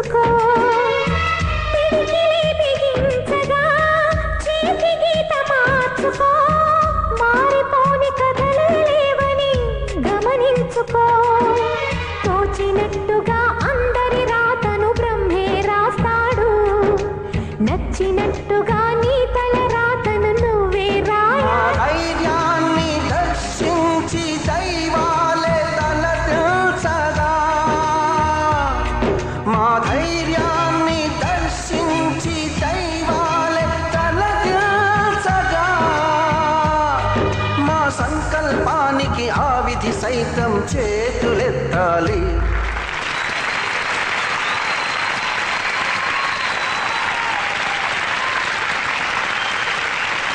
చూసుకో పిడికిలి బిగించగా చేతి గీత మార్చుకో మారిపోని కథలే లేవని గమనించుకో తోచినట్టుగా అందరి రాతను బ్రహ్మే రాస్తాడు నచ్చినట్టుగా నీ తల రాతను నువ్వే రాయాలి ధైర్యాన్ని దర్శించి దైవాలే తలదించగా మా ధైర్యాన్ని దర్శించి దైవాలే తలదించగా మా సంకల్పానికి ఆ విధి సైతం చేతులెత్తాలి